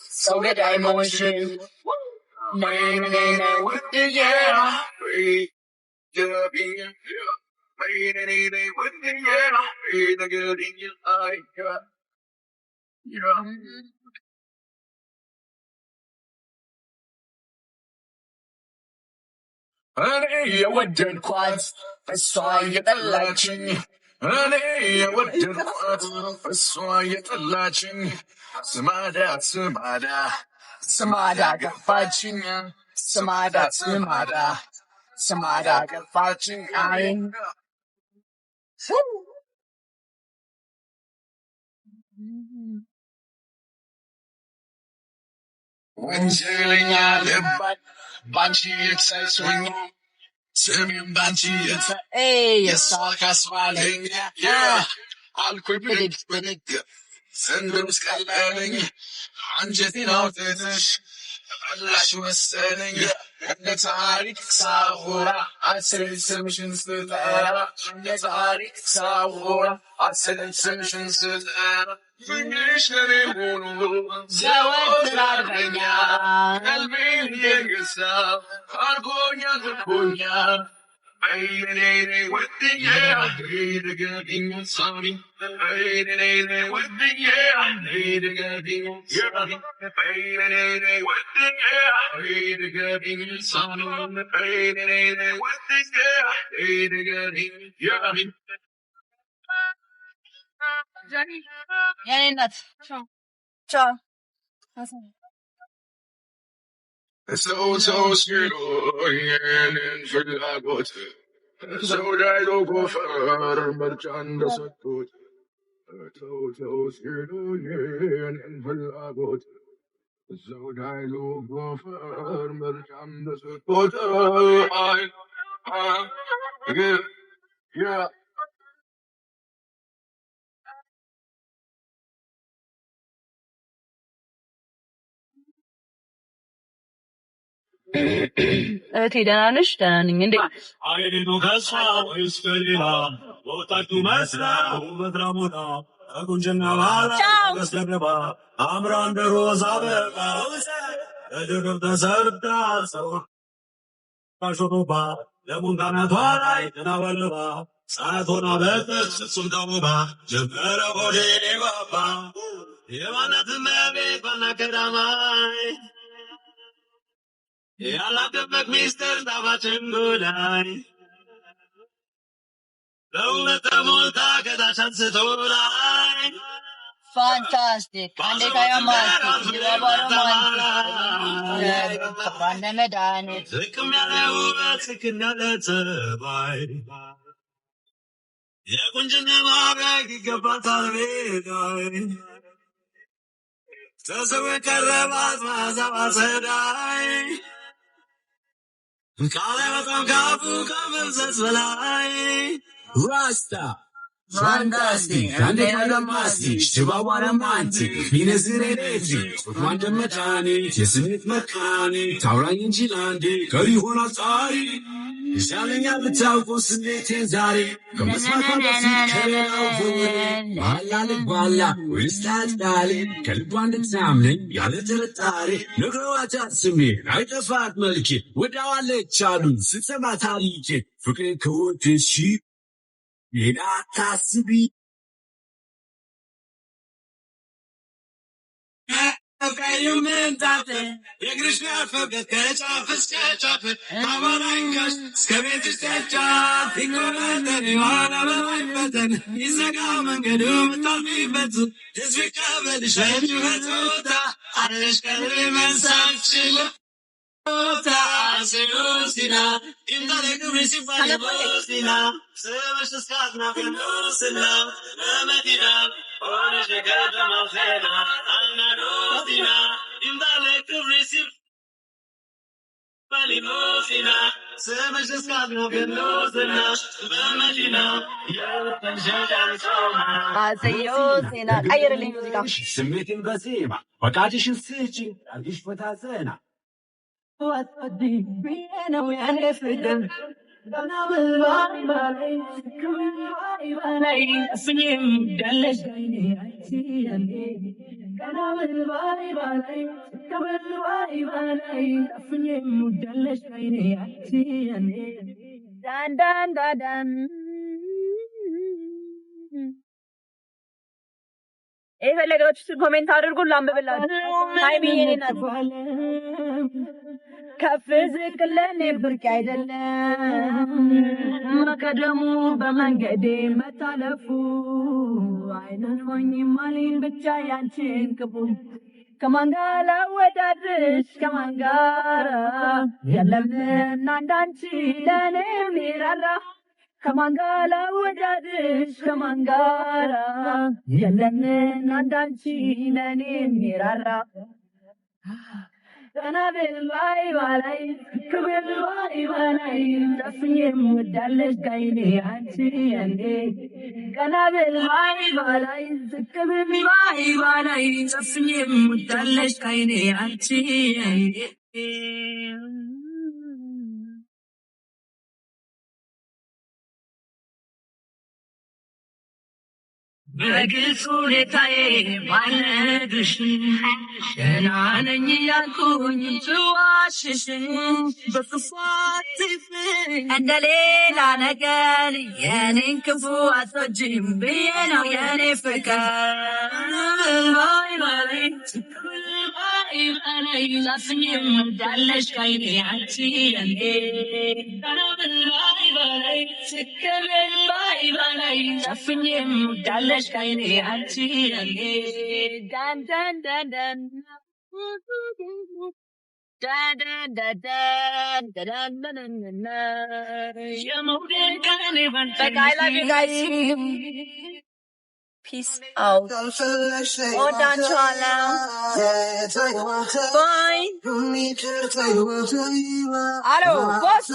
So get emotion. Nay, with the yeah. With the good in your eye. Honey, what did quads? I saw you the latching. Honey, what did quads? I saw you the latching. Samada, got fudging. Samada got fudging. When sailing out the Banshee, it's a swing. Swimming Banshee, it's a yes, all swelling. Yeah, I'll quit it. Send them skylining. I'm just out this. Lash was selling. The Tariq Sahura. I said submissions to the era. The Tariq Sahura. I said submissions to the era. Finish the moon. Zawad Rargaya. Albania yourself. Argonia. With the yeah, the good in your sunny. With the yeah, the good in your sunny. With the yeah, the good in your sunny. With the yeah, the good in your sunny. Johnny. Yani nuts. Ciao. So scared and for the water. So I don't go far, but John doesn't go. So scared and for the water. So I don't go far, but John doesn't go. Yeah. Tidanish, turning in the I didn't guess how it's Felina. What I do myself, over Ramona. Agunjanavara, Gasleba, Amran the Rosa, the desert dance, Pashoba, the Mundana Twilight, and Avalova, Satona Betis, Sundamuba, Jepera Bodeva, Yavana the Mavi, Panakadamai. Yalla the McMister, Davachingulai. fantastic. And they are romantic. You are romantic. Pandemedani. Rasta. Fantastic, and they are romantic. Chihuahua romantic. Venus in energy. Quantum mechanic. Yesinit mechanic. Tauran in Gilandi. Curry Honatari. Selling at the top for Sunday Tenzari. Come as my fantasy. Carry out Bala Bala. We start darling. Kalipanda Tamlin. Yalitari. Look at me. I just fat milky. With our leg childhood. Since I'm at Haliki. Forget cool to sheep. Tasbi. You meant that Krishna forget ketchup, Amarangas, Scavenge Stretcher, Nicola, anyone, but he's a government, tell me better. This recovered the shame you had to I can live such Sina, in the receive by Sina, Service Scott, nothing Sina, Medina, or the Gata Mafena, Anna, in the lake receive Palimosina, Service Scott, nothing Medina, Azayosina. I really music. Submitting Bazima, but I should see and dish for Tazena. What a deep, we know we are different. Dan dan dan dan. የፈለጋችሁትን ኮሜንት አድርጉ ላንብብላችሁ። ሃይሚ የኔ ናት። ከፍ ዝቅ ለኔ ብርቅ አይደለም መቀደሙ በመንገዴ መታለፉ አይንን ሆኝ ማሊን ብቻ ያንቺን ክፉ ከማን ጋር ላወዳድርሽ ከማን ጋር የለምና እንዳንቺ ለኔ ሚራራ ከማን ጋር ላወዳድርሽ ከማን ጋር የለምና እንዳንቺ ለኔ ሚራራ ቀናብል ባይ ባላይ ክብል ባይ ባላይ ጨፍኜም ወዳለሽ ጋይኔ አንቺ እንዴ ቀናብል ባይ ባላይ ዝክብል ባይ ባላይ ጨፍኜም ወዳለሽ ጋይኔ አንቺ እንዴ በግልጽ ሁኔታዬ ባልነግርሽ ገና ነኝ ያልኩኝ ትዋሽሽ በክፉ አትፍኝ እንደ ሌላ ነገር የኔን ክፉ አትወጂም ብዬ ነው የኔ ፍቅር ባይ ባይ ባይ ባይ ላፍኝም እንዳለሽ ካይኔ አንቺ እንዴ ባይ ባይ ስክብል ባይ ባይ ላፍኝም እንዳለሽ ካይኔ አንቺ እንዴ ዳን ዳን ዳን ዳን ዳን ዳን ዳን ዳን ዳን ዳን የመውደድ ቀኔ በቃ I love you guys. Peace out. ወዳችኋለሁ. Bye. Hello, boss.